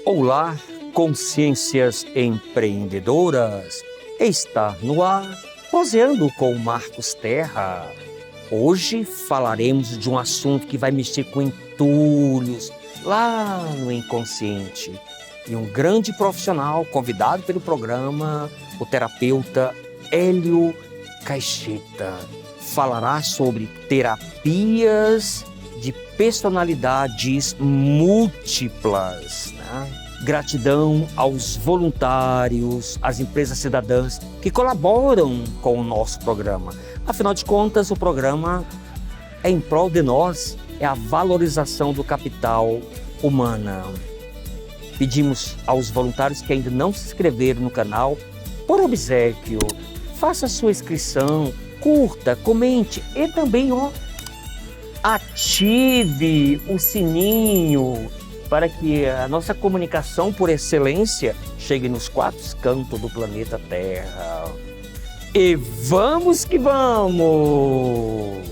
Olá, consciências empreendedoras. Está no ar, Proseando com Marcos Terra. Hoje falaremos de um assunto que vai mexer com entulhos lá no inconsciente. E um grande profissional convidado pelo programa, o terapeuta Hélio Caixeta, falará sobre terapias de personalidades múltiplas, né? Gratidão aos voluntários, às empresas cidadãs que colaboram com o nosso programa. Afinal de contas, o programa é em prol de nós, é a valorização do capital humano. Pedimos aos voluntários que ainda não se inscreveram no canal, por obséquio, faça sua inscrição, curta, comente e também, ative o sininho para que a nossa comunicação por excelência chegue nos quatro cantos do planeta Terra. E vamos que vamos!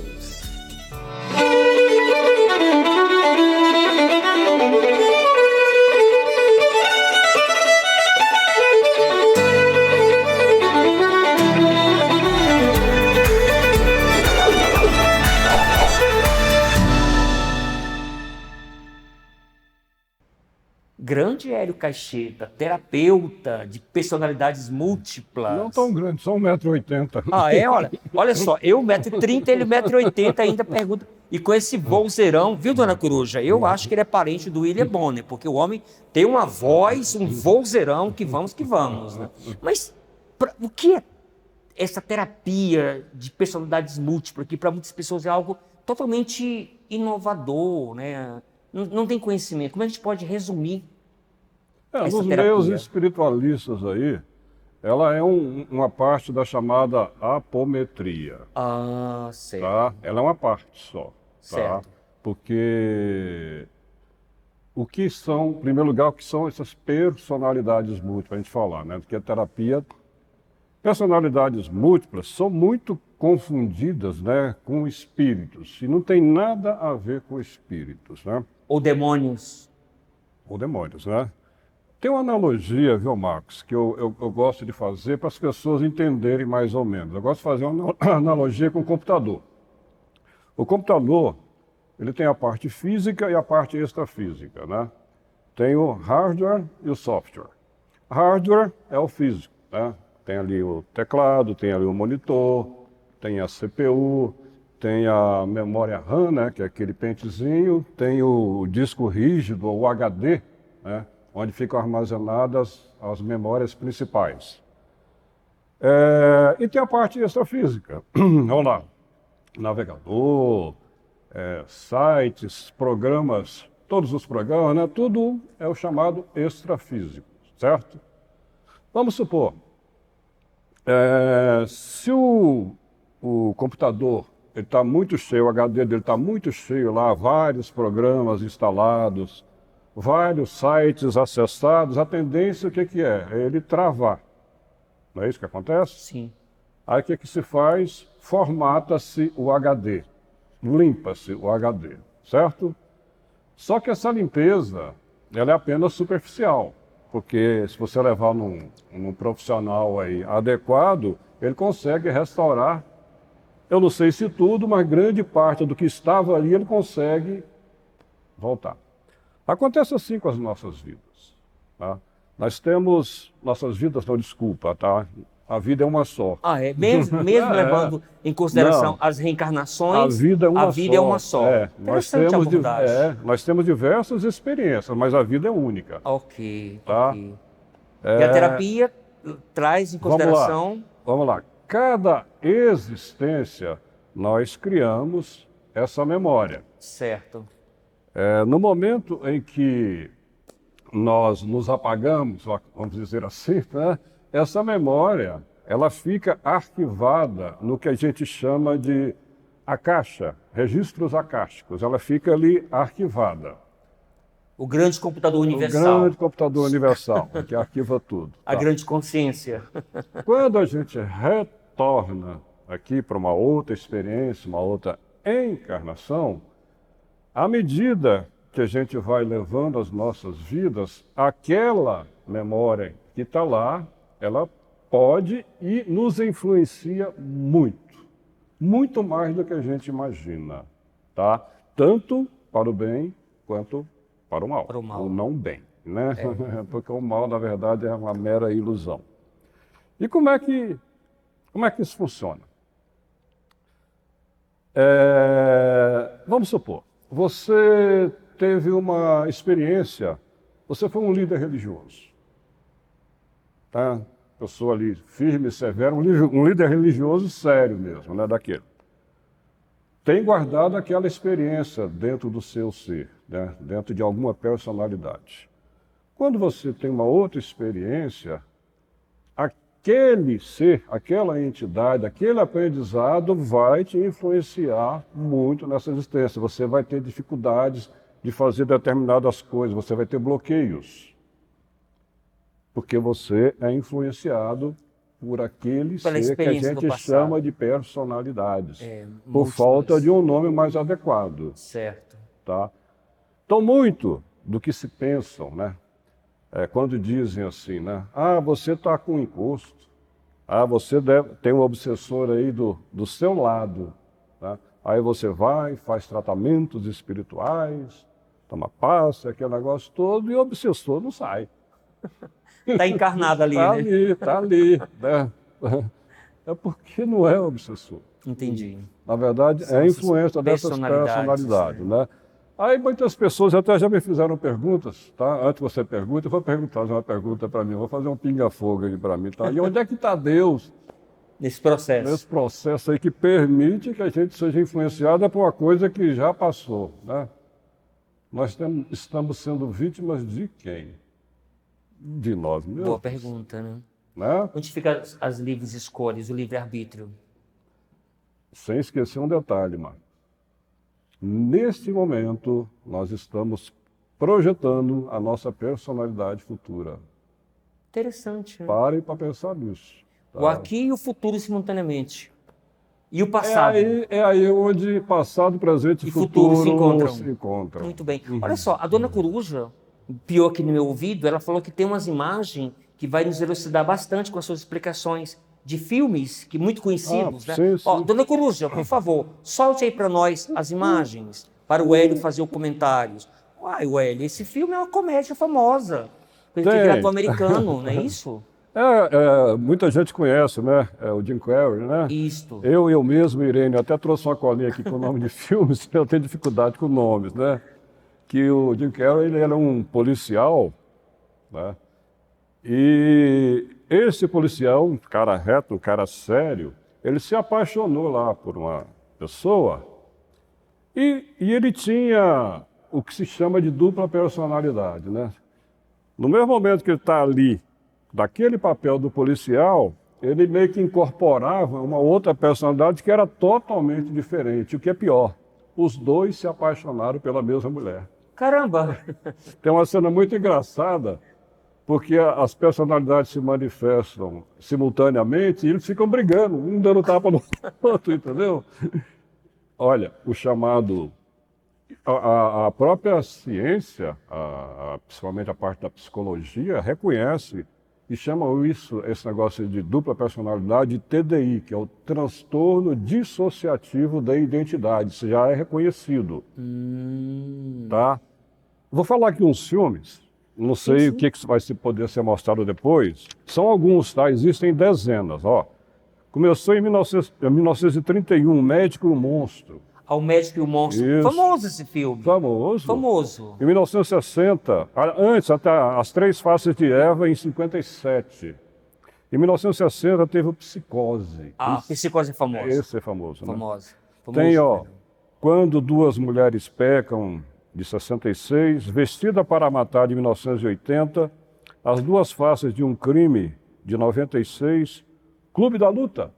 Grande Hélio Caixeta, terapeuta de personalidades múltiplas. Não tão grande, só 1,80 m. Ah, é? Olha só, eu 1,30 m, ele 1,80 m, ainda pergunta. E com esse vozeirão, viu, dona Coruja? Eu acho que ele é parente do William Bonner, porque o homem tem uma voz, um vozeirão, que vamos, né? Mas o que é essa terapia de personalidades múltiplas, que para muitas pessoas é algo totalmente inovador, né? Não tem conhecimento. Como a gente pode resumir essa nos terapia? meios espiritualistas aí, ela é uma parte da chamada apometria. Ah, certo. Tá? Ela é uma parte só. Tá? Certo. Porque o que são, em primeiro lugar, o que são essas personalidades múltiplas, a gente falar, né? Porque a terapia, personalidades múltiplas são muito confundidas, né, com espíritos. E não tem nada a ver com espíritos, né? Ou demônios. Ou demônios, né? Tem uma analogia, viu, Marcos, que eu gosto de fazer para as pessoas entenderem mais ou menos. Eu gosto de fazer uma analogia com o computador. O computador, ele tem a parte física e a parte extrafísica, né? Tem o hardware e o software. Hardware é o físico, né? Tem ali o teclado, tem ali o monitor, tem a CPU, tem a memória RAM, né, que é aquele pentezinho, tem o disco rígido, o HD, né, onde ficam armazenadas as memórias principais. E tem a parte extrafísica. Vamos lá, navegador, sites, programas, todos os programas, né, tudo é o chamado extrafísico, certo? Vamos supor, se o computador está muito cheio, o HD dele está muito cheio lá, vários programas instalados, vários sites acessados, a tendência o que é? É ele travar. Não é isso que acontece? Sim. Aí o que se faz? Formata-se o HD, limpa-se o HD, certo? Só que essa limpeza, ela é apenas superficial, porque se você levar num profissional aí adequado, ele consegue restaurar, eu não sei se tudo, mas grande parte do que estava ali ele consegue voltar. Acontece assim com as nossas vidas. Tá? Nós temos, nossas vidas, não, desculpa, tá? A vida é uma só. Ah, é? Mesmo levando em consideração as reencarnações, a vida é uma só. Nós temos diversas experiências, mas a vida é única. Ok, tá? ok. E a terapia traz em consideração... Vamos lá. Cada existência, nós criamos essa memória. Certo. No momento em que nós nos apagamos, vamos dizer assim, né, essa memória, ela fica arquivada no que a gente chama de akasha, registros akáshicos. Ela fica ali arquivada. O grande computador universal. O grande computador universal, que arquiva tudo. A grande consciência. Quando a gente retorna aqui para uma outra experiência, uma outra encarnação, à medida que que a gente vai levando as nossas vidas, aquela memória que está lá, ela pode e nos influencia muito, muito mais do que a gente imagina, tá? Tanto para o bem quanto para o mal, o não bem, né? Porque o mal, na verdade, é uma mera ilusão. E como é que isso funciona? Vamos supor, você teve uma experiência, você foi um líder religioso, tá? Pessoa ali firme, severa, um líder religioso sério mesmo, né, daquele. Tem guardado aquela experiência dentro do seu ser, né, dentro de alguma personalidade. Quando você tem uma outra experiência, aquele ser, aquela entidade, aquele aprendizado vai te influenciar muito nessa existência. Você vai ter dificuldades de fazer determinadas coisas, você vai ter bloqueios. Porque você é influenciado por aquele ser que a gente chama de personalidades, por falta de um nome mais adequado. Certo. Tá? Então, muito do que se pensam, né? Quando dizem assim, né? Ah, você está com encosto. Ah, você tem um obsessor aí do seu lado. Tá? Aí você vai, faz tratamentos espirituais, toma passe, aquele negócio todo, e o obsessor não sai. Está encarnado ali, tá né? Está ali, né? É porque não é obsessor. Entendi. Na verdade, é a influência dessas personalidades, né? Aí muitas pessoas até já me fizeram perguntas, tá? Antes que você pergunte, eu vou perguntar uma pergunta para mim, vou fazer um pinga-fogo aí para mim, tá? E onde é que está Deus? Nesse processo. Nesse processo aí que permite que a gente seja influenciada por uma coisa que já passou, né? Nós estamos sendo vítimas de quem? De nós mesmos. Boa pergunta, né? Onde ficam as livres escolhas, o livre-arbítrio? Sem esquecer um detalhe, Marcos. Neste momento, nós estamos projetando a nossa personalidade futura. Interessante. Parem para pensar nisso. Tá? O aqui e o futuro simultaneamente. E o passado. É aí onde passado, presente e futuro se encontram. Muito bem. Olha só, a dona Coruja, pior que no meu ouvido, ela falou que tem umas imagens que vai nos elucidar bastante com as suas explicações de filmes que muito conhecidos, né? Sim, sim. Ó, dona Coruja, por favor, solte aí para nós as imagens, para o Hélio fazer os comentários. Uai, Hélio, esse filme é uma comédia famosa. Coisa que vira americano, não é isso? Muita gente conhece, né? O Jim Carrey, né? Isto. Eu mesmo, Irene, até trouxe uma colinha aqui com o nome de filmes, eu tenho dificuldade com nomes, né? Que o Jim Carrey, ele era um policial, né? E esse policial, um cara reto, um cara sério, ele se apaixonou lá por uma pessoa e ele tinha o que se chama de dupla personalidade, né? No mesmo momento que ele está ali, daquele papel do policial, ele meio que incorporava uma outra personalidade que era totalmente diferente, o que é pior. Os dois se apaixonaram pela mesma mulher. Caramba! Tem uma cena muito engraçada, porque as personalidades se manifestam simultaneamente e eles ficam brigando, um dando tapa no outro, entendeu? Olha, o chamado... A própria ciência, principalmente a parte da psicologia, reconhece e chama esse negócio de dupla personalidade de TDI, que é o transtorno dissociativo da identidade. Isso já é reconhecido. Tá? Vou falar aqui uns filmes, não sei o que vai poder ser mostrado depois. São alguns, tá? Existem dezenas, ó. Começou em 1931, Médico e o Monstro. Ao Médico e o Monstro. Isso. Famoso esse filme. Famoso. Famoso. Em 1960, antes até As Três Faces de Eva, em 57. Em 1960 teve o Psicose. Psicose é famoso. Esse é famoso, né? Famoso. Tem, ó, Quando Duas Mulheres Pecam, de 66, Vestida para Matar, de 1980, As Duas Faces de um Crime, de 96, Clube da Luta.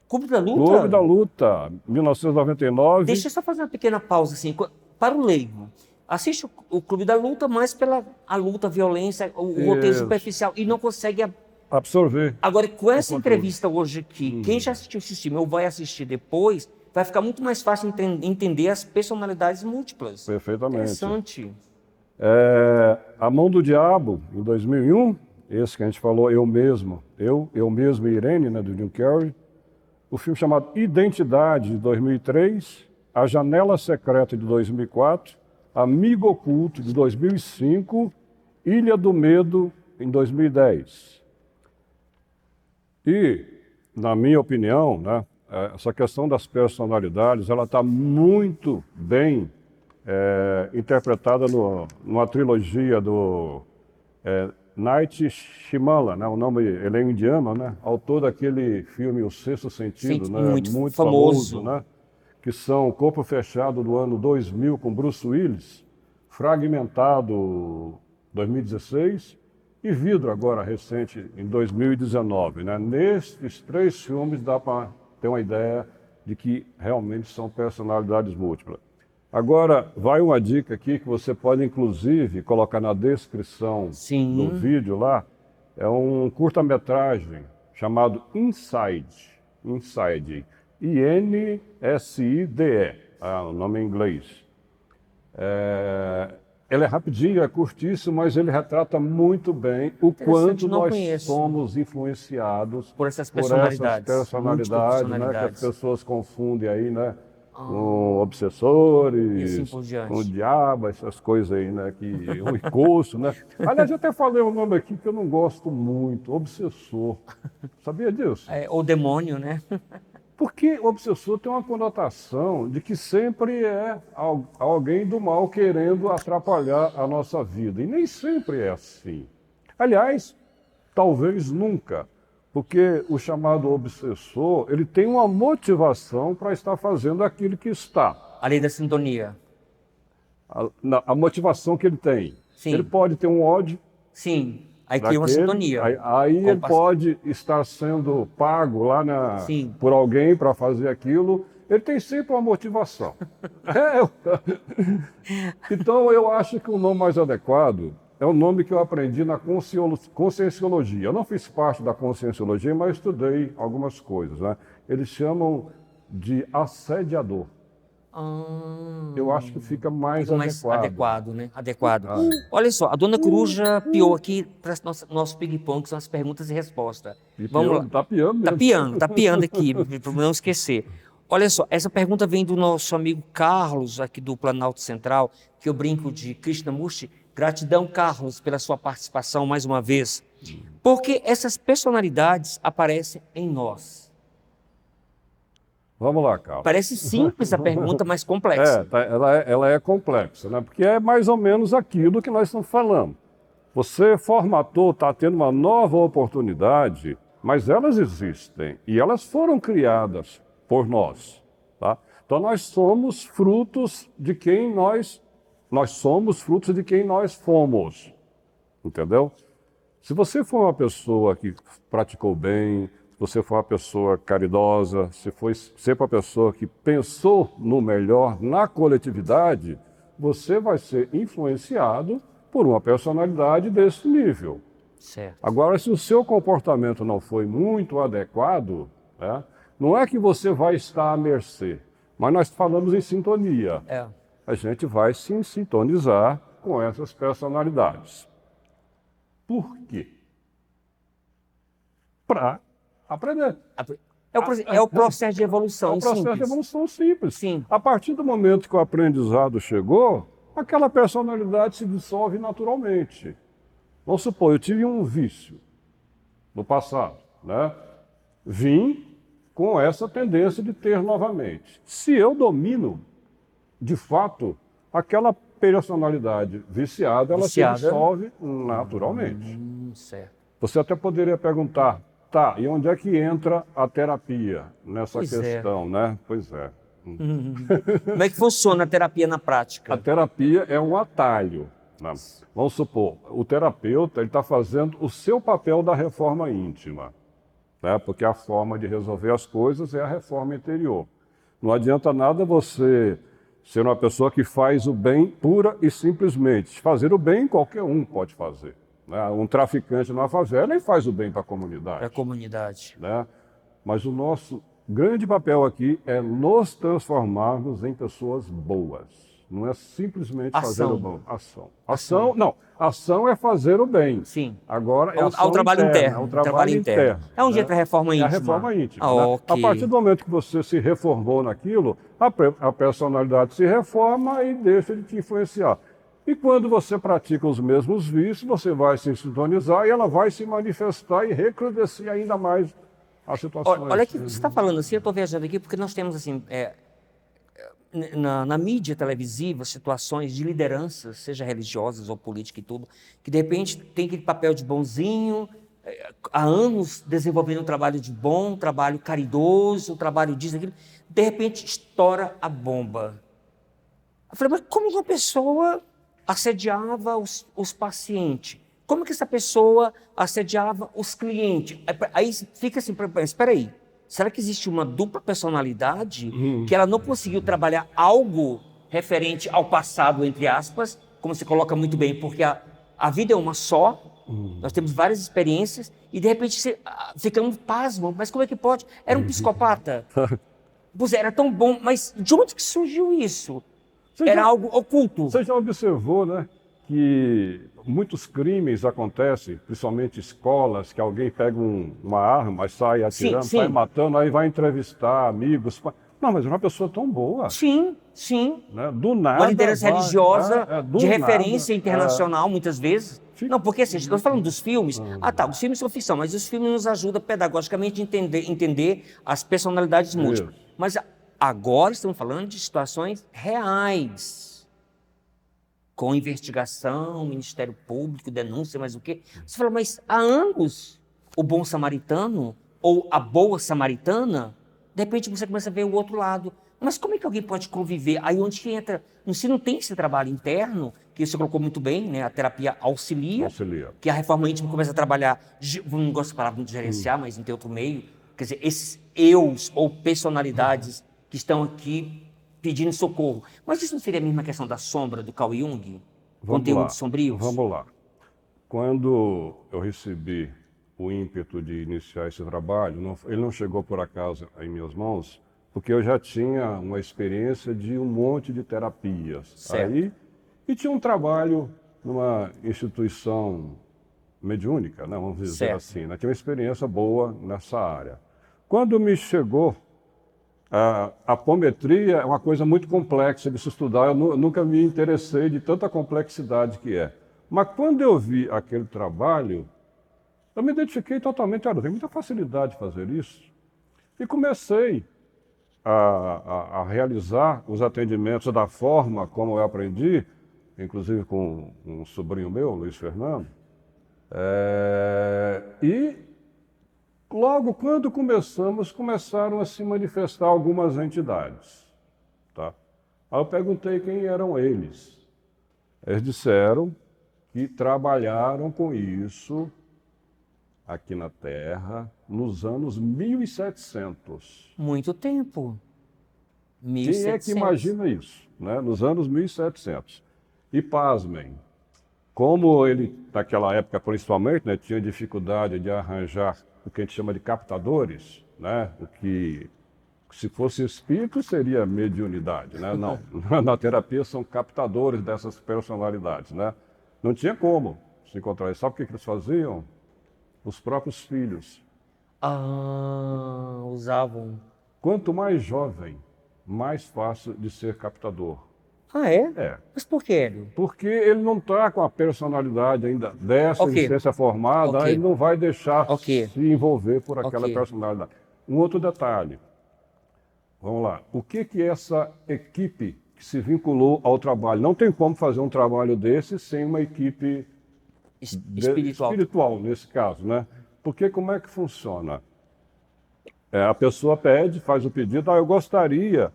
Clube da Luta? Clube da Luta, 1999. Deixa eu só fazer uma pequena pausa, assim, para o leigo. Assiste o Clube da Luta mais pela a luta, a violência, o roteiro superficial, e não consegue absorver. Agora, com essa entrevista hoje aqui, quem já assistiu esse filme ou vai assistir depois, vai ficar muito mais fácil entender as personalidades múltiplas. Perfeitamente. Interessante. A Mão do Diabo, em 2001, esse que a gente falou, Eu Mesmo e Irene, né, do Jim Carrey. O filme chamado Identidade, de 2003, A Janela Secreta, de 2004, Amigo Oculto, de 2005, Ilha do Medo, em 2010. E, na minha opinião, né, essa questão das personalidades, ela está muito bem interpretada numa trilogia do Night Shyamalan, né, o nome ele é indiano, né, autor daquele filme O Sexto Sentido, Sim, né, muito famoso, né, que são Corpo Fechado do ano 2000 com Bruce Willis, Fragmentado 2016 e Vidro agora recente em 2019, né? Nestes três filmes dá para ter uma ideia de que realmente são personalidades múltiplas. Agora, vai uma dica aqui que você pode, inclusive, colocar na descrição sim, do vídeo lá. É um curta-metragem chamado Inside. Inside. I-N-S-I-D-E. O nome em inglês. Ele é rapidinho, é curtíssimo, mas ele retrata muito bem o quanto nós somos influenciados por essas personalidades, né, que as pessoas confundem aí, né? Com obsessores, assim com o diabo, essas coisas aí, né? O encosto, né? Aliás, eu até falei um nome aqui que eu não gosto muito, obsessor. Sabia disso? O demônio, né? Porque o obsessor tem uma conotação de que sempre é alguém do mal querendo atrapalhar a nossa vida. E nem sempre é assim. Aliás, talvez nunca. Porque o chamado obsessor, ele tem uma motivação para estar fazendo aquilo que está. A lei da sintonia. A motivação que ele tem. Sim. Ele pode ter um ódio. Sim. Aí cria uma sintonia. Aí ele pode estar sendo pago lá por alguém para fazer aquilo. Ele tem sempre uma motivação. Então eu acho que o nome mais adequado é o nome que eu aprendi na Conscienciologia. Eu não fiz parte da Conscienciologia, mas estudei algumas coisas, né? Eles chamam de assediador. Eu acho que fica mais adequado, né? Adequado. Olha só, a dona Coruja piou aqui para nosso ping-pong, que são as perguntas e respostas. Vamos lá. Tá piando mesmo. Tá piando aqui, para não esquecer. Olha só, essa pergunta vem do nosso amigo Carlos, aqui do Planalto Central, que eu brinco de Krishnamurti. Gratidão, Carlos, pela sua participação mais uma vez. Porque essas personalidades aparecem em nós. Vamos lá, Carlos. Parece simples a pergunta, mas complexa. Ela é complexa, né? Porque é mais ou menos aquilo que nós estamos falando. Você formatou, está tendo uma nova oportunidade, mas elas existem e elas foram criadas por nós. Tá? Então nós somos frutos de quem nós somos frutos de quem nós fomos. Entendeu? Se você for uma pessoa que praticou bem, se você for uma pessoa caridosa, se for sempre uma pessoa que pensou no melhor na coletividade, você vai ser influenciado por uma personalidade desse nível. Certo. Agora, se o seu comportamento não foi muito adequado, né, não é que você vai estar à mercê, mas nós falamos em sintonia. A gente vai se sintonizar com essas personalidades. Por quê? Para aprender. É o processo de evolução. É o processo de evolução simples. Sim. A partir do momento que o aprendizado chegou, aquela personalidade se dissolve naturalmente. Vamos supor, eu tive um vício no passado, né? Vim com essa tendência de ter novamente. Se eu domino, de fato, aquela personalidade viciada, ela se dissolve naturalmente. Certo. Você até poderia perguntar, tá, e onde é que entra a terapia nessa questão, né? Pois é. Como é que funciona a terapia na prática? A terapia é um atalho. Né? Vamos supor, o terapeuta está fazendo o seu papel da reforma íntima, né? Porque a forma de resolver as coisas é a reforma interior. Não adianta nada você ser uma pessoa que faz o bem pura e simplesmente. Fazer o bem qualquer um pode fazer. Né? Um traficante numa favela ele faz o bem para a comunidade. Para a comunidade. Né? Mas o nosso grande papel aqui é nos transformarmos em pessoas boas. Não é simplesmente fazer Ação. o bom. Ação, não. Ação é fazer o bem. Sim. Agora é Ao trabalho interno. é o trabalho interno. É um jeito da reforma É a íntima. reforma íntima. Ah, Né? ok. A partir do momento que você se reformou naquilo, a personalidade se reforma e deixa de te influenciar. E quando você pratica os mesmos vícios, você vai se sintonizar e ela vai se manifestar e recrudescer ainda mais as situações. Olha que você está falando assim, eu estou viajando aqui porque nós temos assim, na mídia televisiva, situações de lideranças, seja religiosas ou políticas e tudo, que de repente tem aquele papel de bonzinho, há anos desenvolvendo um trabalho de bom, um trabalho caridoso, um trabalho disso, aquilo, de repente estoura a bomba. Eu falei, mas como uma pessoa assediava os pacientes? Como que essa pessoa assediava os clientes? Aí fica assim, espera aí, será que existe uma dupla personalidade que ela não conseguiu trabalhar algo referente ao passado, entre aspas, como você coloca muito bem, porque a vida é uma só, nós temos várias experiências e de repente ficamos pasmos, mas como é que pode? Era um psicopata? Pois era tão bom, mas de onde que surgiu isso? Era algo oculto. Você já observou, né, que muitos crimes acontecem, principalmente escolas, que alguém pega uma arma e sai atirando, Sim. sai matando, aí vai entrevistar amigos. Não, mas é uma pessoa tão boa. Sim. Né? Do nada. Uma liderança religiosa, de referência nada, internacional, muitas vezes. Não, porque assim, nós falamos dos filmes. Os filmes são ficção, mas os filmes nos ajudam pedagogicamente a entender as personalidades múltiplas. Mas agora estamos falando de situações reais, com investigação, Ministério Público, denúncia, mas o quê? Você fala, mas há anos o bom samaritano ou a boa samaritana, de repente você começa a ver o outro lado. Mas como é que alguém pode conviver? Aí onde que entra? Se não tem esse trabalho interno, que você colocou muito bem, né? A terapia auxilia, que a reforma íntima começa a trabalhar, não gosto da palavra de gerenciar, mas não tem outro meio. Quer dizer, esses eus ou personalidades que estão aqui pedindo socorro. Mas isso não seria a mesma questão da sombra do Carl Jung? Conteúdos sombrios? Vamos lá. Quando eu recebi o ímpeto de iniciar esse trabalho, ele não chegou por acaso em minhas mãos, porque eu já tinha uma experiência de um monte de terapias. Aí, e tinha um trabalho numa instituição mediúnica, né, vamos dizer assim. Né, tinha uma experiência boa nessa área. Quando me chegou, a apometria é uma coisa muito complexa de se estudar. Eu nunca me interessei de tanta complexidade que é. Mas quando eu vi aquele trabalho, eu me identifiquei totalmente. Eu tenho muita facilidade de fazer isso. E comecei a realizar os atendimentos da forma como eu aprendi, inclusive com um sobrinho meu, Luiz Fernando. E logo quando começaram a se manifestar algumas entidades. Tá? Aí eu perguntei quem eram eles. Eles disseram que trabalharam com isso aqui na Terra nos anos 1700. Muito tempo. 1700. Quem é que imagina isso? Né? Nos anos 1700. E pasmem, como ele, naquela época principalmente, né, tinha dificuldade de arranjar o que a gente chama de captadores, né? O que, se fosse espírito, seria mediunidade, né? Não, na terapia são captadores dessas personalidades, né? Não tinha como se encontrar. Sabe o que eles faziam? Os próprios filhos. Usavam. Quanto mais jovem, mais fácil de ser captador. Ah, é? É. Mas por que, Hélio? Porque ele não está com a personalidade ainda dessa existência formada, ele não vai deixar se envolver por aquela personalidade. Um outro detalhe. Vamos lá. O que essa equipe que se vinculou ao trabalho? Não tem como fazer um trabalho desse sem uma equipe espiritual, nesse caso, né? Porque como é que funciona? A pessoa pede, faz o pedido, eu gostaria,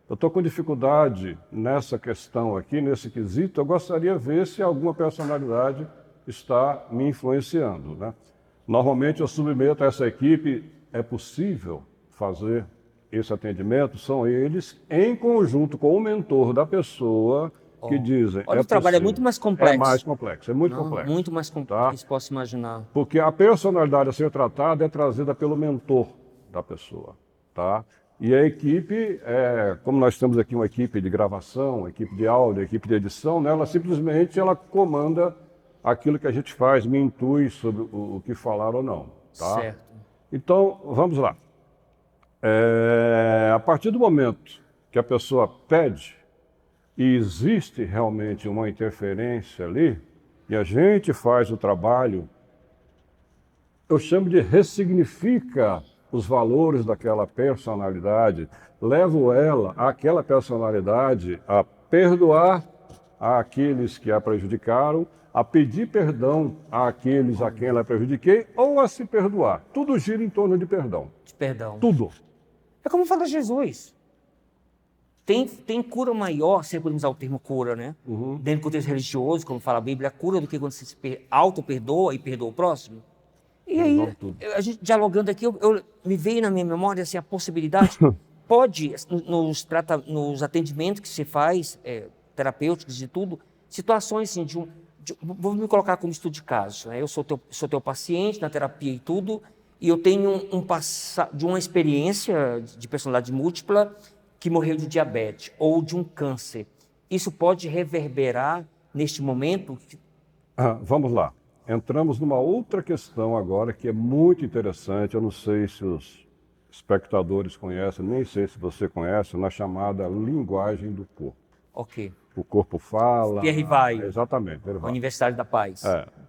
eu estou com dificuldade nessa questão aqui, nesse quesito, eu gostaria de ver se alguma personalidade está me influenciando, né? Normalmente eu submeto a essa equipe, é possível fazer esse atendimento, são eles, em conjunto com o mentor da pessoa, que dizem... Olha, o trabalho é muito mais complexo. É mais complexo, é muito complexo. Muito mais complexo, tá? Que posso imaginar. Porque a personalidade a ser tratada é trazida pelo mentor da pessoa, tá? E a equipe, como nós temos aqui uma equipe de gravação, uma equipe de áudio, uma equipe de edição, né, ela comanda aquilo que a gente faz, me intui sobre o que falar ou não. Tá? Certo. Então, vamos lá. A partir do momento que a pessoa pede e existe realmente uma interferência ali, e a gente faz o trabalho, eu chamo de ressignifica os valores daquela personalidade, levo aquela personalidade, a perdoar àqueles que a prejudicaram, a pedir perdão àqueles a quem ela prejudiquei, ou a se perdoar. Tudo gira em torno de perdão. De perdão. Tudo. É como fala Jesus. Tem cura maior, se podemos usar o termo cura, né? Dentro do contexto religioso, como fala a Bíblia, a cura do que quando você se auto-perdoa e perdoa o próximo. E aí, a gente dialogando aqui, me veio na minha memória assim, a possibilidade, pode, nos atendimentos que se faz, terapêuticos e tudo, situações assim, vou me colocar como estudo de caso, né? Eu sou teu paciente na terapia e tudo, e eu tenho de uma experiência de personalidade múltipla que morreu de diabetes ou de um câncer. Isso pode reverberar neste momento? Vamos lá. Entramos numa outra questão agora que é muito interessante. Eu não sei se os espectadores conhecem, nem sei se você conhece, na chamada linguagem do corpo. Ok. O corpo fala. Pierre Weil. Exatamente. Universidade da Paz.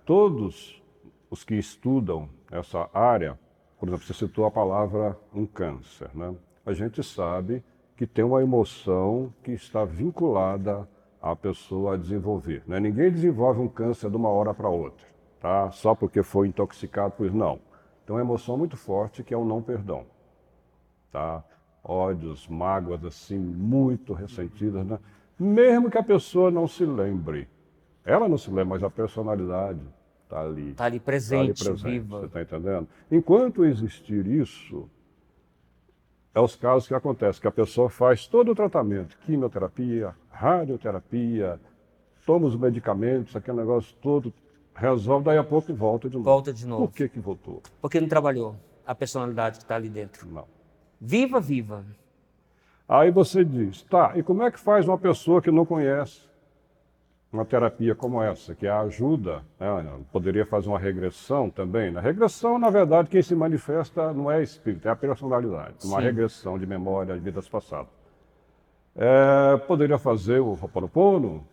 Todos os que estudam essa área, por exemplo, você citou a palavra um câncer, né? A gente sabe que tem uma emoção que está vinculada à pessoa a desenvolver, né? Ninguém desenvolve um câncer de uma hora para outra, tá? Só porque foi intoxicado por isso, não. Tem uma emoção muito forte que é o não perdão, tá? Ódios, mágoas assim, muito ressentidas, né? Mesmo que a pessoa não se lembre. Ela não se lembra, mas a personalidade está ali. Está ali presente, viva. Você está entendendo? Enquanto existir isso, é os casos que acontecem, que a pessoa faz todo o tratamento, quimioterapia, radioterapia, toma os medicamentos, aquele negócio todo, resolve, daí a pouco volta de novo. Volta de novo. Por que voltou? Porque não trabalhou a personalidade que está ali dentro. Não. Viva, viva. Aí você diz, tá, e como é que faz uma pessoa que não conhece uma terapia como essa, que a ajuda, né? Poderia fazer uma regressão também. Na regressão, na verdade, quem se manifesta não é espírito, é a personalidade. Uma regressão de memória de vidas passadas. Poderia fazer o Ho'oponopono,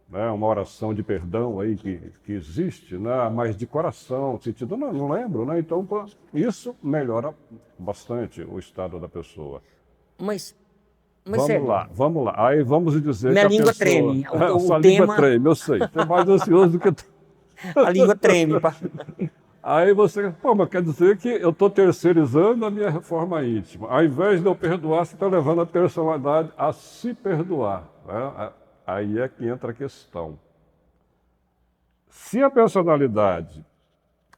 né? Uma oração de perdão aí que existe, né? Mas de coração, sentido, não lembro, né? Então, isso melhora bastante o estado da pessoa. Mas Vamos lá. Aí vamos dizer minha que a língua pessoa... treme. Sua língua treme, eu sei. Você é mais ansioso do que... A língua treme. Aí você... mas quer dizer que eu estou terceirizando a minha reforma íntima. Ao invés de eu perdoar, você está levando a personalidade a se perdoar, né? Aí é que entra a questão. Se a personalidade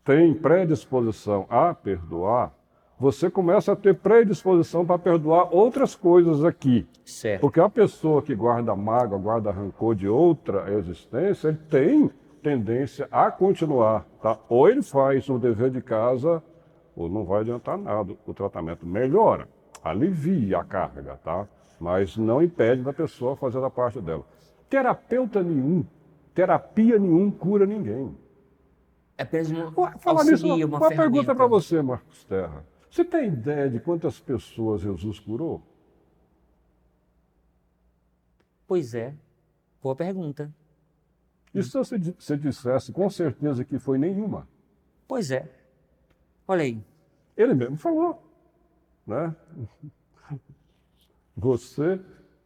tem predisposição a perdoar, você começa a ter predisposição para perdoar outras coisas aqui. Certo. Porque a pessoa que guarda mágoa, guarda rancor de outra existência, ele tem tendência a continuar, tá? Ou ele faz o dever de casa, ou não vai adiantar nada. O tratamento melhora, alivia a carga, tá? Mas não impede da pessoa fazer a parte dela. Terapia nenhum cura ninguém. É apenas Falar nisso, uma ferramenta. pergunta para você, Marcos Terra. Você tem ideia de quantas pessoas Jesus curou? Pois é, boa pergunta. E se você dissesse com certeza que foi nenhuma? Pois é. Olha aí. Ele mesmo falou, né?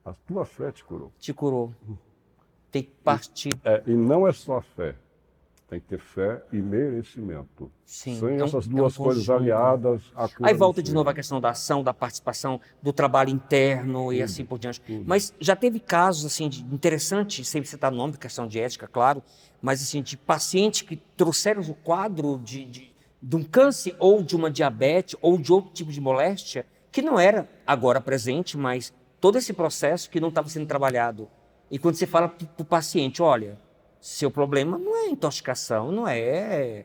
A tua fé te curou. Te curou. Tem que partir. E não é só fé. Tem que ter fé e merecimento. Sim, Sem essas um duas coisas conjunto. aliadas, a cura Aí volta não de novo a questão da ação, da participação, do trabalho interno e assim por diante. Mas já teve casos assim interessantes, sem citar nome, questão de ética, claro, mas assim de pacientes que trouxeram o quadro de um câncer ou de uma diabetes ou de outro tipo de moléstia que não era agora presente, mas todo esse processo que não estava sendo trabalhado. E quando você fala para o paciente, olha, seu problema não é intoxicação, não é...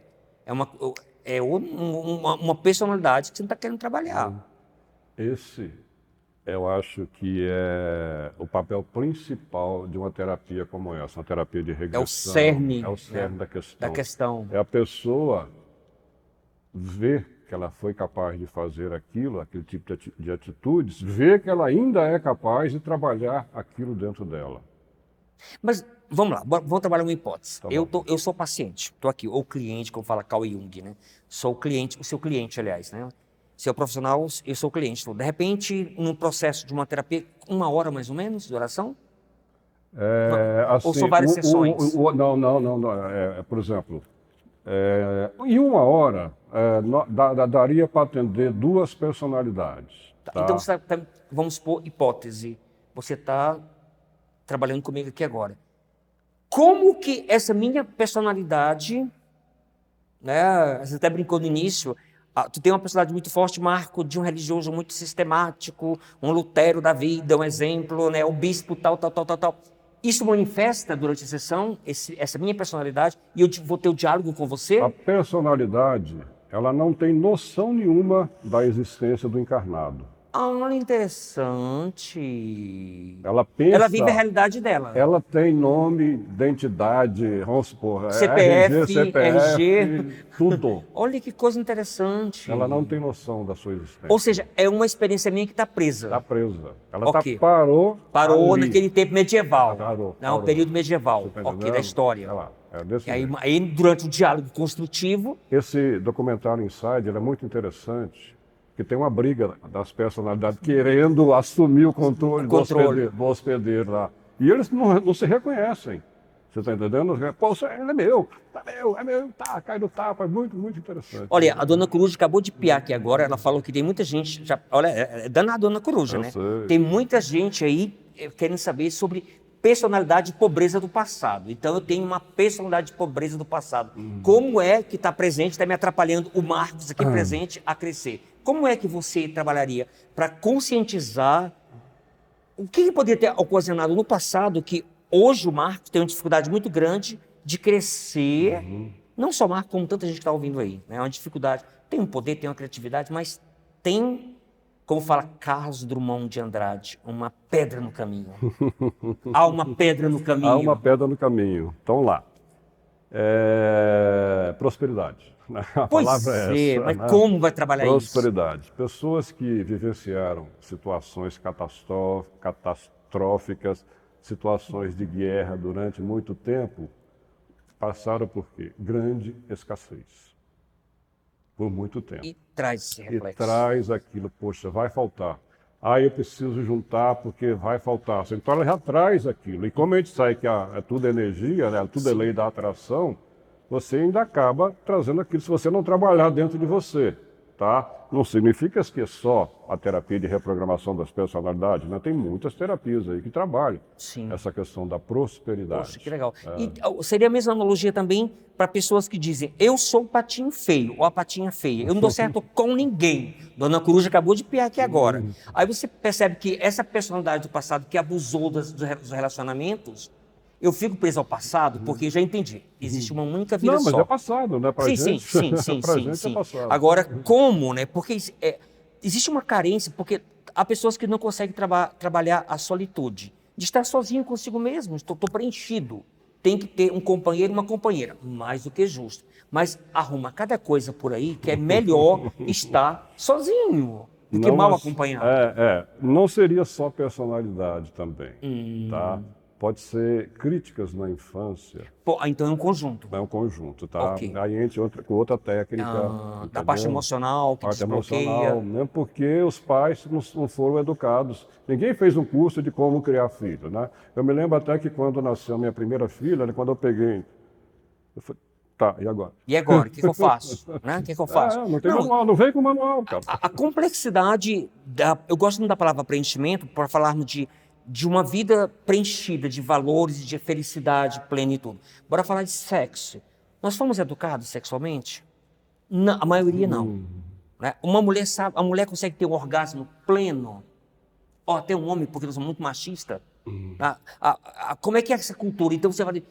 É uma personalidade que você não está querendo trabalhar. Esse Eu acho que é o papel principal de uma terapia como essa, uma terapia de regressão. É o cerne, né, da questão. da questão. É a pessoa ver que ela foi capaz de fazer aquilo, aquele tipo de atitudes, ver que ela ainda é capaz de trabalhar aquilo dentro dela. Mas vamos lá, vamos trabalhar uma hipótese. Tá Eu sou paciente, estou aqui, ou cliente, como fala Carl Jung, né? Sou o cliente, o seu cliente, aliás, né? Seu profissional, eu sou o cliente. Então, de repente, num processo de uma terapia, 1 hora mais ou menos de oração? Assim, Ou são várias sessões? não. Por exemplo, em 1 hora, daria para atender 2 personalidades. Tá? Então, vamos supor, hipótese, você está trabalhando comigo aqui agora. Como que essa minha personalidade, né, você até brincou no início, tu tem uma personalidade muito forte, Marco, de um religioso muito sistemático, um Lutero da vida, um exemplo, né, o bispo tal. Isso manifesta durante a sessão, essa minha personalidade, e eu vou ter o diálogo com você? A personalidade, ela não tem noção nenhuma da existência do encarnado. Ah, interessante. Ela pensa... Ela vive a realidade dela. Ela tem nome, identidade, vamos supor, CPF, RG, tudo. Olha que coisa interessante. Ela não tem noção da sua existência. Ou seja, é uma experiência minha que está presa. Está presa. Ela Ok. Parou ali. Naquele tempo medieval. Parou. Um período medieval, Tá da história. desse E jeito. aí, durante o diálogo construtivo... Esse documentário Inside é muito interessante, que tem uma briga das personalidades querendo assumir o controle. Do hospedeiro lá. E eles não se reconhecem. Você está entendendo? Pô, ele é meu, cai no tapa, é muito, muito interessante. Olha, a Dona Coruja acabou de piar aqui agora, ela falou que tem muita gente, olha, é danada a Dona Coruja, né? Sei. Tem muita gente aí querendo saber sobre personalidade e pobreza do passado. Então eu tenho uma personalidade de pobreza do passado. Como é que está presente, está me atrapalhando o Marcos aqui presente a crescer? Como é que você trabalharia para conscientizar o que poderia ter ocasionado no passado que hoje o Marcos tem uma dificuldade muito grande de crescer, não só o Marcos, como tanta gente que está ouvindo aí, né? É uma dificuldade, tem um poder, tem uma criatividade, mas tem, como fala Carlos Drummond de Andrade, uma pedra no caminho. Há uma pedra no caminho. Há uma pedra no caminho. Então lá. Prosperidade. A palavra é essa, mas né? como vai trabalhar Prosperidade. Pessoas que vivenciaram situações catastróficas, situações de guerra durante muito tempo, passaram por quê? Grande escassez. Por muito tempo. E traz esse reflexo. E traz aquilo, poxa, vai faltar. Eu preciso juntar porque vai faltar. Então ela já traz aquilo. E como a gente sabe que é tudo energia, né? Tudo é lei da atração, você ainda acaba trazendo aquilo se você não trabalhar dentro de você. Tá? Não significa que é só a terapia de reprogramação das personalidades, né? Tem muitas terapias aí que trabalham essa questão da prosperidade. Poxa, que legal. E seria a mesma analogia também para pessoas que dizem, eu sou o patinho feio, ou a patinha feia, eu não dou certo com ninguém. Dona Coruja acabou de piar aqui agora. Aí você percebe que essa personalidade do passado que abusou dos relacionamentos, eu fico preso ao passado porque já entendi. Existe uma única vida só. Não, mas é passado, né? Pra gente. Sim. É passado. Agora, como, né? Porque existe uma carência, porque há pessoas que não conseguem trabalhar a solitude. De estar sozinho consigo mesmo, estou preenchido. Tem que ter um companheiro e uma companheira, mais do que justo. Mas arruma cada coisa por aí que é melhor estar sozinho do que mal acompanhado. Não seria só personalidade também, tá? Pode ser críticas na infância. Então é um conjunto. É um conjunto, tá? Okay. Aí a gente entra com outra técnica. Da parte emocional, que desbloqueia. Mesmo porque os pais não foram educados. Ninguém fez um curso de como criar filho, né? Eu me lembro até que quando nasceu minha primeira filha, né, quando eu peguei... Eu falei, tá, e agora? E agora? O que eu faço? Né? O que eu faço? Não tem manual, não vem com manual, cara. A complexidade, eu gosto muito da palavra preenchimento, para falarmos de uma vida preenchida de valores, de felicidade, plenitude. Bora falar de sexo. Nós fomos educados sexualmente? Não, a maioria não. Né? A mulher consegue ter um orgasmo pleno. Até um homem, porque nós somos muito machistas. Como é que é essa cultura? Então você vai dizer,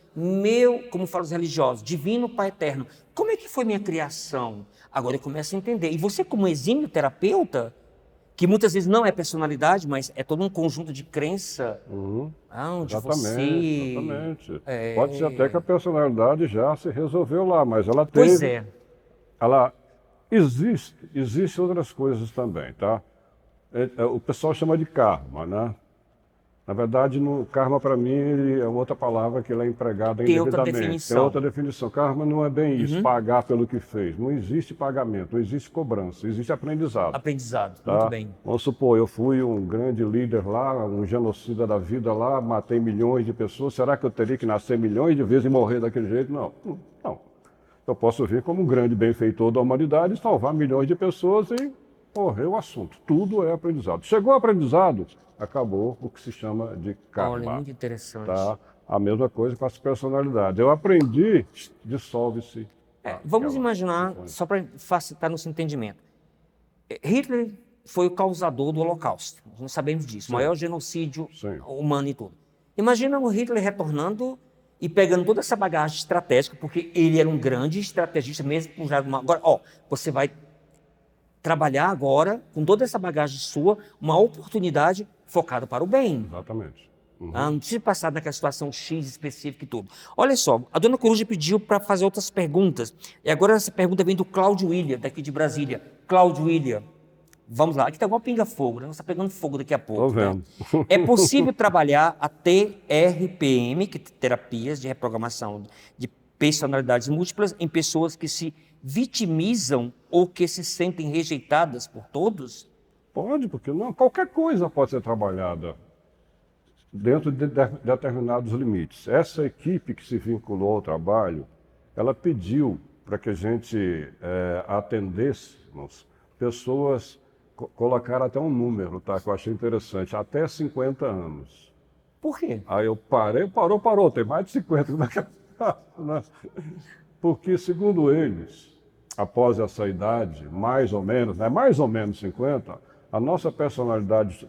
como falam os religiosos, divino Pai Eterno, como é que foi minha criação? Agora eu começo a entender. E você, como exímio terapeuta, que muitas vezes não é personalidade, mas é todo um conjunto de crença, onde Exatamente. Pode ser até que a personalidade já se resolveu lá, mas ela teve... Pois é. Ela existe outras coisas também, tá? O pessoal chama de karma, né? Na verdade, no karma para mim é outra palavra que ela é empregada Tem outra indevidamente. definição. Tem outra definição. Karma não é bem isso, pagar pelo que fez. Não existe pagamento, não existe cobrança, existe aprendizado. Aprendizado, Tá? muito bem. Vamos supor, eu fui um grande líder lá, um genocida da vida lá, matei milhões de pessoas. Será que eu teria que nascer milhões de vezes e morrer daquele jeito? Não. Não. Eu posso vir como um grande benfeitor da humanidade, salvar milhões de pessoas e morrer o assunto. Tudo é aprendizado. Chegou o aprendizado, acabou o que se chama de karma. Olha, muito interessante. Tá? A mesma coisa com as personalidades. Eu aprendi, dissolve-se. Vamos imaginar, só para facilitar nosso entendimento. Hitler foi o causador do Holocausto. Nós sabemos disso. O maior genocídio humano e tudo. Imagina o Hitler retornando e pegando toda essa bagagem estratégica, porque ele era um grande estrategista mesmo. Agora, você vai trabalhar agora, com toda essa bagagem sua, uma oportunidade focada para o bem. Exatamente. Não precisa passar naquela situação X específica e tudo. Olha só, a dona Coruja pediu para fazer outras perguntas. E agora essa pergunta vem do Cláudio William, daqui de Brasília. Cláudio William, vamos lá. Aqui está igual pinga-fogo, né? Você está pegando fogo daqui a pouco. Estou vendo. Né? É possível trabalhar a TRPM, que é terapias de reprogramação de personalidades múltiplas, em pessoas que se vitimizam ou que se sentem rejeitadas por todos? Pode, porque não. Qualquer coisa pode ser trabalhada dentro de determinados limites. Essa equipe que se vinculou ao trabalho, ela pediu para que a gente atendêssemos pessoas, colocaram até um número, tá? Que eu achei interessante, até 50 anos. Por quê? Aí eu parou, tem mais de 50. Como é que né? Porque, segundo eles, após essa idade, mais ou menos 50, a nossa personalidade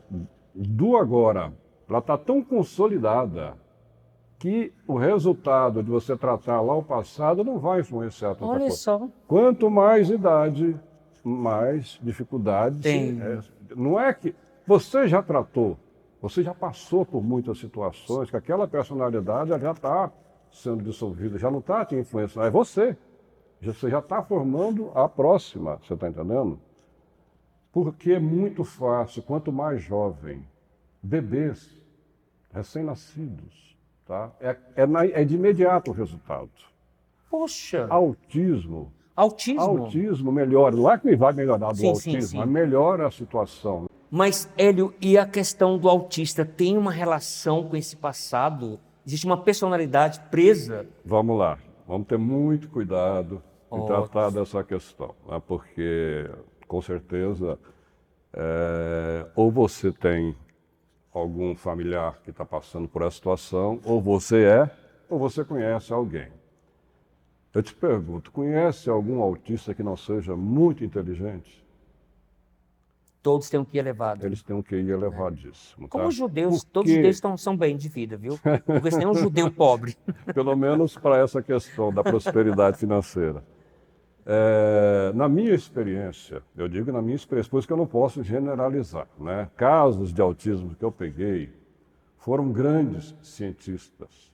do agora, ela está tão consolidada que o resultado de você tratar lá o passado não vai influenciar tanta coisa. Olha só. Quanto mais idade, mais dificuldades. Tem. Não é que você já tratou, você já passou por muitas situações que aquela personalidade já está sendo dissolvida, já não está te influenciando, é você. Você já está formando a próxima, você está entendendo? Porque é muito fácil, quanto mais jovem, bebês, recém-nascidos, tá? É de imediato o resultado. Poxa! Autismo melhora, não é que vai melhorar do autismo, mas melhora a situação. Mas, Hélio, e a questão do autista tem uma relação com esse passado? Existe uma personalidade presa? Vamos lá, vamos ter muito cuidado em tratar dessa questão, né? Porque, com certeza, ou você tem algum familiar que está passando por essa situação, ou você conhece alguém. Eu te pergunto, conhece algum autista que não seja muito inteligente? Todos têm um QI elevado. Eles têm um QI elevadíssimo. Como tá? os judeus, todos os judeus são bem de vida, viu? Porque você tem um judeu pobre. Pelo menos para essa questão da prosperidade financeira. Na minha experiência, eu digo na minha experiência, por isso que eu não posso generalizar, né? Casos de autismo que eu peguei foram grandes cientistas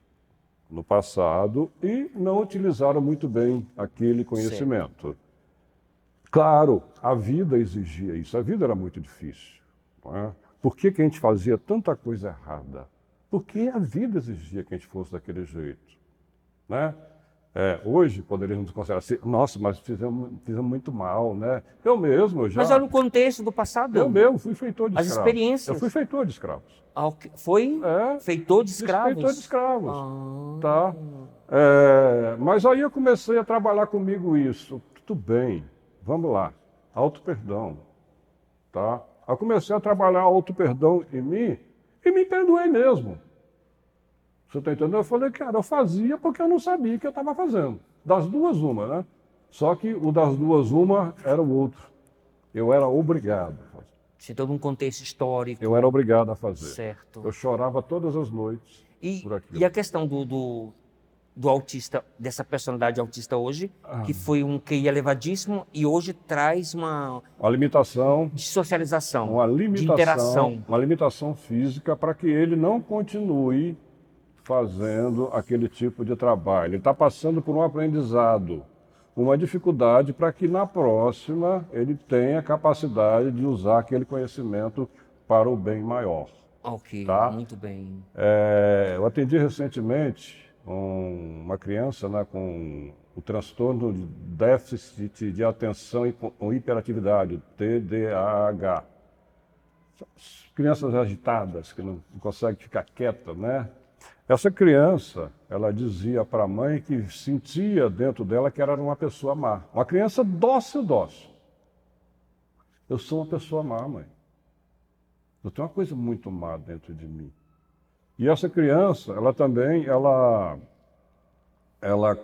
no passado e não utilizaram muito bem aquele conhecimento. Certo. Claro, a vida exigia isso, a vida era muito difícil. Não é? Por que a gente fazia tanta coisa errada? Porque a vida exigia que a gente fosse daquele jeito. Né? Hoje poderíamos considerar assim, nossa, mas fizemos muito mal, né? Eu mesmo já... Mas olha o contexto do passado. Eu mesmo fui feitor de escravos. As experiências. Eu fui feitor de escravos. Foi feitor de escravos? Feitor de escravos, tá? Mas aí eu comecei a trabalhar comigo isso. Tudo bem, vamos lá, auto-perdão, tá? Eu comecei a trabalhar auto-perdão em mim e me perdoei mesmo. Você está entendendo? Eu falei, cara, eu fazia porque eu não sabia o que eu estava fazendo. Das duas, uma, né? Só que o das duas, uma era o outro. Eu era obrigado a fazer. Tinha todo um contexto histórico. Eu era obrigado a fazer. Certo. Eu chorava todas as noites por aquilo. E a questão do do autista, dessa personalidade autista hoje, que foi um QI elevadíssimo e hoje traz uma limitação, de socialização, de limitação, interação. uma limitação física para que ele não continue fazendo aquele tipo de trabalho. Ele está passando por um aprendizado, uma dificuldade para que na próxima ele tenha capacidade de usar aquele conhecimento para o bem maior. Ok, tá? muito bem. Eu atendi recentemente uma criança, né, com o transtorno de déficit de atenção e com hiperatividade, o TDAH. Crianças agitadas, que não conseguem ficar quietas, né? Essa criança, ela dizia para a mãe que sentia dentro dela que era uma pessoa má. Uma criança dócil. Eu sou uma pessoa má, mãe. Eu tenho uma coisa muito má dentro de mim. E essa criança, ela também,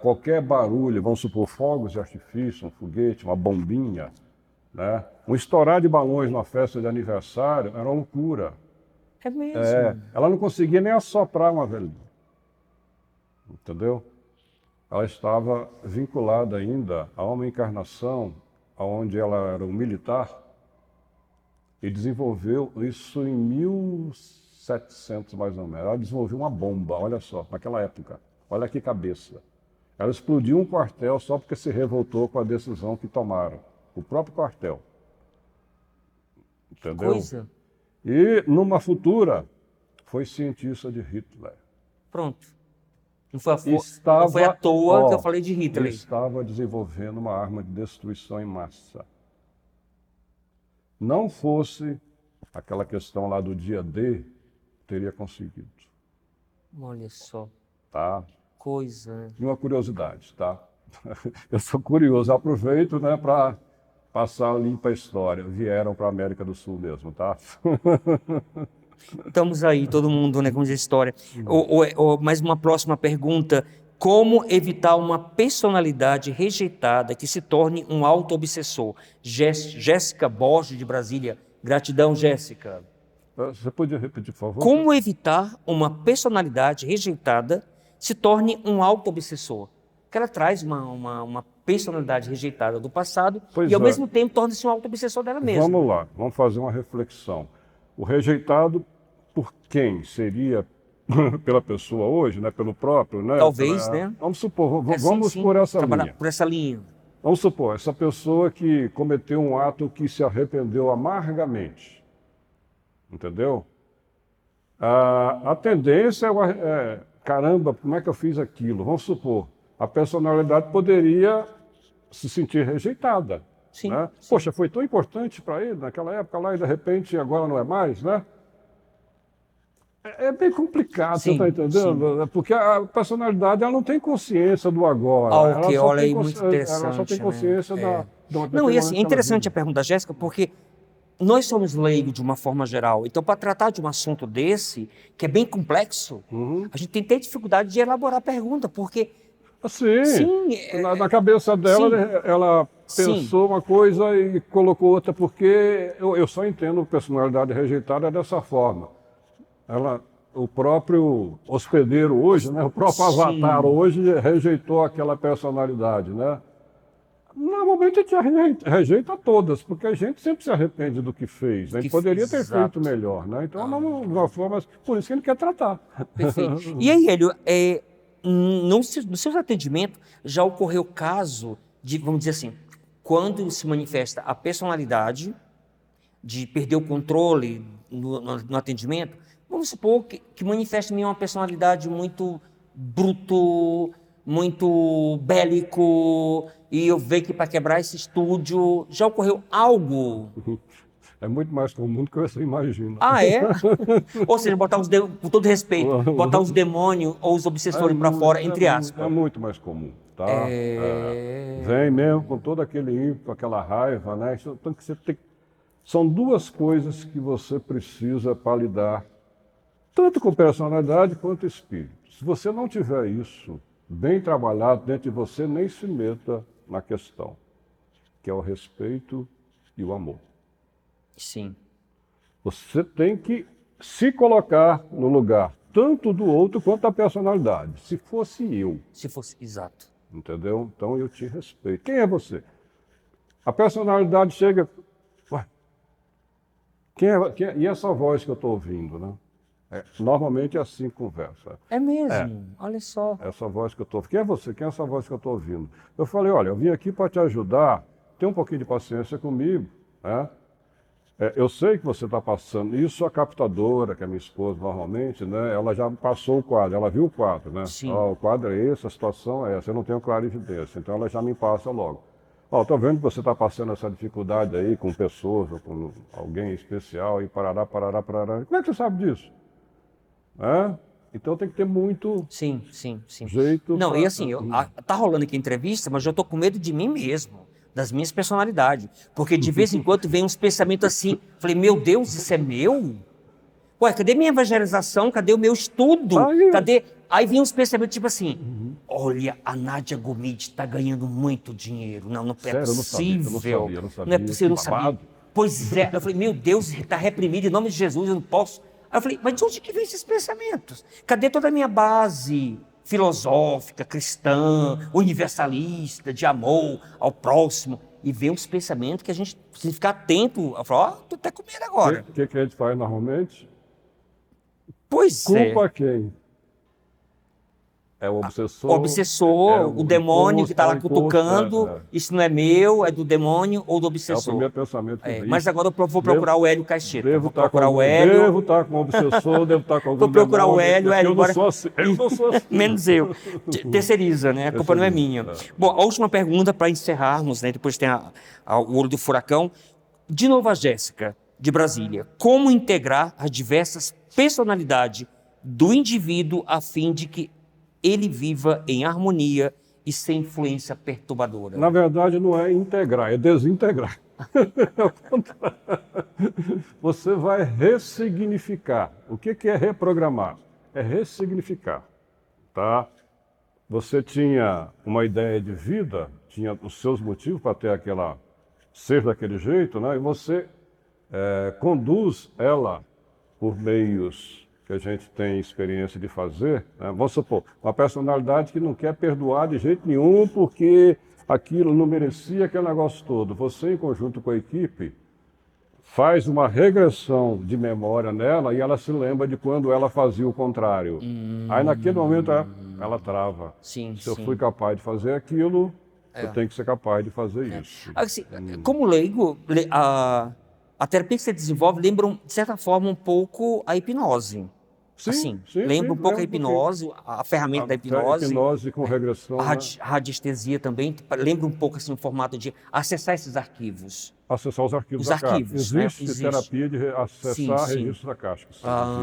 qualquer barulho, vamos supor, fogos de artifício, um foguete, uma bombinha, né? Um estourar de balões numa festa de aniversário era uma loucura. É mesmo? Ela não conseguia nem assoprar uma velhinha. Entendeu? Ela estava vinculada ainda a uma encarnação onde ela era um militar e desenvolveu isso em 1700 mais ou menos. Ela desenvolveu uma bomba, olha só, naquela época. Olha que cabeça. Ela explodiu um quartel só porque se revoltou com a decisão que tomaram. O próprio quartel. Entendeu? Coisa. E, numa futura, foi cientista de Hitler. Pronto. Não foi à toa que eu falei de Hitler. Estava desenvolvendo uma arma de destruição em massa. Não fosse aquela questão lá do dia D, teria conseguido. Olha só. Tá? Coisa, né? E uma curiosidade, tá? Eu sou curioso, aproveito, né, para passar a limpa história. Vieram para a América do Sul mesmo, tá? Estamos aí, todo mundo, né, como diz a história. Mais uma próxima pergunta. Como evitar uma personalidade rejeitada que se torne um auto-obsessor? Jéssica Borges, de Brasília. Gratidão, Jéssica. Você podia repetir, por favor? Como evitar uma personalidade rejeitada se torne um auto-obsessor? Que ela traz uma personalidade rejeitada do passado e, ao mesmo tempo, torna-se um auto-obsessor dela mesma. Vamos lá, vamos fazer uma reflexão. O rejeitado por quem? Seria pela pessoa hoje, né? Pelo próprio, né? Talvez, né? Vamos supor, vamos por essa linha. Por essa linha. Vamos supor, essa pessoa que cometeu um ato que se arrependeu amargamente. Entendeu? A tendência é, caramba, como é que eu fiz aquilo? Vamos supor, a personalidade poderia se sentir rejeitada. Sim, né? sim. Poxa, foi tão importante para ele naquela época lá e de repente agora não é mais, né? É bem complicado, Sim, você está entendendo? sim. Porque a personalidade ela não tem consciência do agora. Ok, olha aí, muito interessante. Ela só tem consciência né? da Não, e assim, é interessante a vida. pergunta da Jéssica, porque nós somos leigos de uma forma geral. Então, para tratar de um assunto desse, que é bem complexo, a gente tem que ter dificuldade de elaborar a pergunta, porque... Assim, Sim, na cabeça dela, ela pensou uma coisa e colocou outra, porque eu só entendo personalidade rejeitada dessa forma. O próprio hospedeiro hoje, né, o próprio avatar hoje rejeitou aquela personalidade, né? Normalmente a gente rejeita todas, porque a gente sempre se arrepende do que fez. A gente poderia ter feito melhor, né? Então, de uma forma, por isso que ele quer tratar. Perfeito. E aí, Hélio, no seu atendimento já ocorreu caso de, vamos dizer assim, quando se manifesta a personalidade de perder o controle no atendimento, vamos supor que manifesta em mim uma personalidade muito bruto, muito bélico, e eu vejo que para quebrar esse estúdio, já ocorreu algo? É muito mais comum do que você imagina. Ah, é? Ou seja, com todo respeito, botar os demônios ou os obsessores para fora, entre aspas. É muito mais comum, tá? Vem mesmo com todo aquele ímpeto, aquela raiva, né? Então, são duas coisas que você precisa para lidar, tanto com personalidade quanto espírito. Se você não tiver isso bem trabalhado dentro de você, nem se meta na questão, que é o respeito e o amor. Sim. Você tem que se colocar no lugar tanto do outro quanto da personalidade. Se fosse eu, Se fosse, exato. entendeu? Então eu te respeito. Quem é você? A personalidade chega... Ué, e essa voz que eu estou ouvindo, né? Normalmente é assim que conversa. É mesmo, olha só. Essa voz que eu estou ouvindo. Quem é você? Quem é essa voz que eu estou ouvindo? Eu falei, olha, eu vim aqui para te ajudar, tem um pouquinho de paciência comigo, né? Eu sei que você está passando, isso a captadora, que é minha esposa normalmente, né? Ela já passou o quadro, ela viu o quadro, né? Sim. Ó, o quadro é esse, a situação é essa, eu não tenho clarividência, então ela já me passa logo. Ó, estou vendo que você está passando essa dificuldade aí com pessoas, ou com alguém especial, e parará, parará, parará. Como é que você sabe disso? Então tem que ter muito Sim. jeito. Não, e assim, tá rolando aqui entrevista, mas eu tô com medo de mim mesmo, das minhas personalidades. Porque de vez em quando vem uns pensamentos assim, falei, meu Deus, isso é meu? Ué, cadê minha evangelização? Cadê o meu estudo? Cadê? Aí vem uns pensamentos tipo assim, olha, a Nádia Gomide tá ganhando muito dinheiro. Não é Sério, possível. eu não sabia. Não é possível, eu não sabia. Babado. Pois é, eu falei, meu Deus, está reprimido em nome de Jesus, eu não posso. Aí eu falei, mas de onde que vem esses pensamentos? Cadê toda a minha base filosófica, cristã, universalista, de amor ao próximo? E vem uns pensamentos que a gente precisa ficar atento. Eu falo, ó, tô até com medo agora. O que a gente faz normalmente? Pois Culpa é. quem? É o obsessor. O obsessor, o demônio que está lá cutucando, isso não é meu, é do demônio ou do É o obsessor. primeiro pensamento que vem. Mas agora eu vou procurar o Hélio Caixeta. Devo Vou estar procurar com o Hélio. Devo estar com o obsessor, devo estar com algum Vou procurar o demônio, Hélio, eu não agora... sou assim. Eu não sou assim. Menos eu. Terceiriza, né? A culpa não é minha. Terceiriza, Bom, a última pergunta para encerrarmos, né? Depois tem o olho do furacão. De novo a Jéssica, de Brasília. Como integrar as diversas personalidades do indivíduo a fim de que ele viva em harmonia e sem influência perturbadora? Na verdade, não é integrar, é desintegrar. Você vai ressignificar. O que é reprogramar? É ressignificar, tá? Você tinha uma ideia de vida, tinha os seus motivos para ter ser daquele jeito, né? E você conduz ela por meios que a gente tem experiência de fazer, né? Vamos supor, uma personalidade que não quer perdoar de jeito nenhum porque aquilo não merecia aquele negócio todo. Você, em conjunto com a equipe, faz uma regressão de memória nela e ela se lembra de quando ela fazia o contrário. Aí, naquele momento, ela trava. Sim, Se eu fui capaz de fazer aquilo, eu tenho que ser capaz de fazer isso. Assim, como leigo, a terapia que você desenvolve lembra, de certa forma, um pouco a hipnose. Sim, lembra um pouco a hipnose, a ferramenta da hipnose. Hipnose com regressão. A radiestesia também, lembra um pouco assim, o formato de acessar esses arquivos. Acessar os arquivos Os da caixa. arquivos, né? Existe terapia de acessar registros da caixa.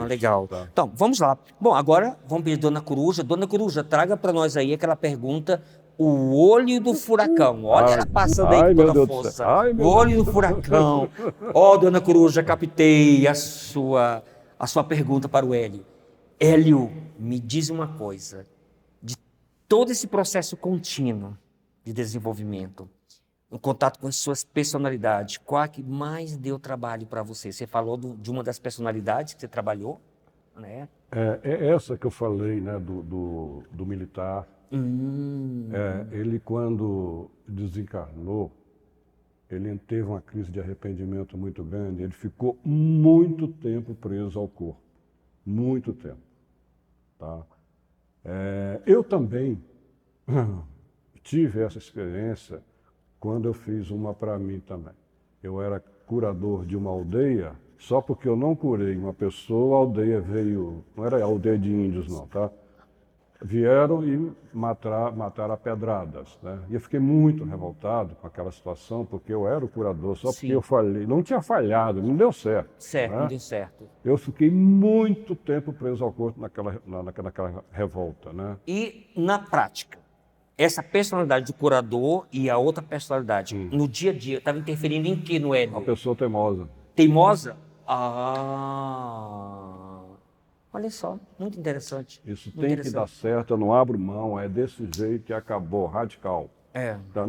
Legal. Tá. Então, vamos lá. Bom, agora vamos pedir a Dona Coruja. Dona Coruja, traga para nós aí aquela pergunta, o olho do furacão. Olha ela passando aí com toda a força. O olho do furacão. Dona Coruja, captei a sua pergunta para o Hélio. Hélio, me diz uma coisa. De todo esse processo contínuo de desenvolvimento, em contato com as suas personalidades, qual a que mais deu trabalho para você? Você falou de uma das personalidades que você trabalhou, né? É essa que eu falei, né, do militar. Ele, quando desencarnou, ele teve uma crise de arrependimento muito grande. Ele ficou muito tempo preso ao corpo. Muito tempo. Tá? Eu também tive essa experiência quando eu fiz uma para mim também. Eu era curador de uma aldeia, só porque eu não curei uma pessoa, a aldeia veio, não era aldeia de índios não, tá? Vieram e mataram a pedradas, né? E eu fiquei muito revoltado com aquela situação, porque eu era o curador, só porque eu falhei. Não tinha falhado, não deu certo. Né? Não deu certo. Eu fiquei muito tempo preso ao corpo naquela revolta, né? E, na prática, essa personalidade do curador e a outra personalidade, no dia a dia, estava interferindo em que no Hélio? Uma pessoa teimosa. Teimosa? Olha só, muito interessante. Isso tem que dar certo, eu não abro mão, é desse jeito e acabou, radical. Tá?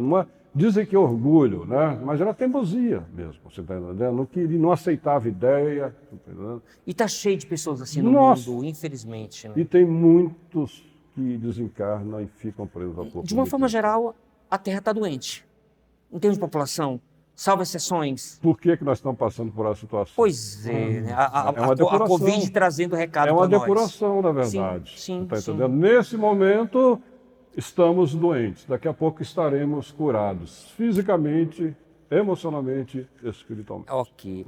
Dizem que é orgulho, né? Mas era teimosia mesmo, você está entendendo? Não queria, não aceitava ideia, tá entendendo? E tá cheio de pessoas assim no Nossa! mundo, infelizmente, né? E tem muitos que desencarnam e ficam presos ao corpo. De uma forma geral, a Terra está doente. Em termos de população, salvo exceções. Por que nós estamos passando por essa situação? Pois é, né? É uma depuração. A Covid trazendo recado para É nós. uma depuração, na verdade. Sim, Tá sim. entendendo? Nesse momento, estamos doentes. Daqui a pouco estaremos curados. Fisicamente, emocionalmente, espiritualmente. Ok.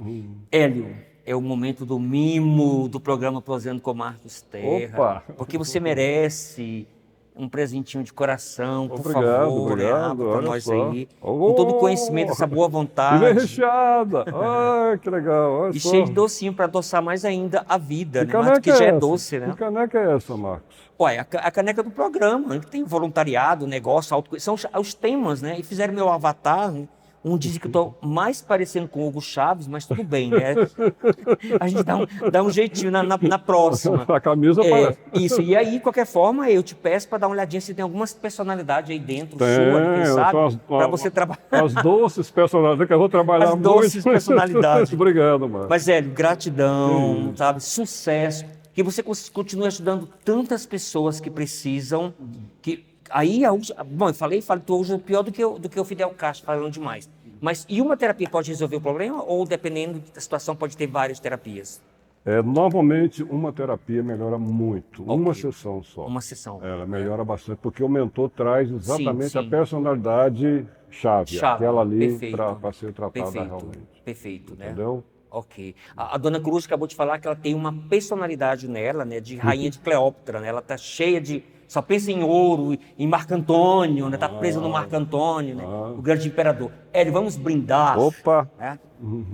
Hélio, é o momento do mimo do programa Prosendo com Marcos Terra. Opa! Porque você merece um presentinho de coração, por Obrigado, favor, obrigado, para olha nós só. aí. Com todo o conhecimento, essa boa E vem vontade. recheada! Ai, que legal! Olha E só. cheio de docinho para adoçar mais ainda a vida, Que né? Mais do que caneca já é é essa? doce, né? Que caneca é essa, Marcos? Olha, a caneca do programa, que tem voluntariado, negócio, são os temas, né? E fizeram meu avatar. Um dizem que eu estou mais parecendo com o Hugo Chaves, mas tudo bem, né? A gente dá um jeitinho na próxima. A camisa parece. Isso, e aí, de qualquer forma, eu te peço para dar uma olhadinha se tem algumas personalidades aí dentro, Tem, sua, quem eu sabe, tô para você trabalhar. As doces personalidades, que eu vou trabalhar As muito. doces personalidades. Obrigado, Marcos. Mas, Hélio, gratidão, sabe? Sucesso. Que você continue ajudando tantas pessoas que precisam. Que aí, bom, eu falei tu hoje é pior do que o Fidel Castro, falando demais. Mas e uma terapia pode resolver o problema? Ou, dependendo da situação, pode ter várias terapias? Normalmente, uma terapia melhora muito. Uma sessão só. Uma sessão. Ela melhora bastante, porque o mentor traz exatamente Sim. a personalidade chave. Aquela ali para ser tratada realmente. Perfeito, né? Entendeu? Ok. A Dona Cruz acabou de falar que ela tem uma personalidade nela, né, de rainha de Cleópatra, né? Ela tá cheia de... Só pensa em ouro, em Marco Antônio, né? Tá presa no Marco Antônio, né? O grande imperador. Hélio, vamos brindar. Opa! Né?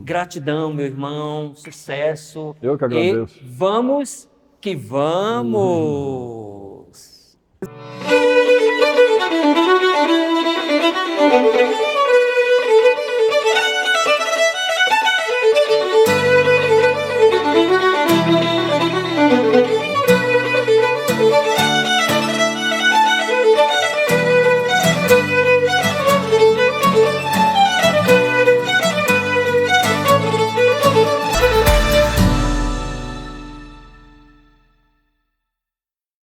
Gratidão, meu irmão. Sucesso. Eu que agradeço. E vamos que vamos!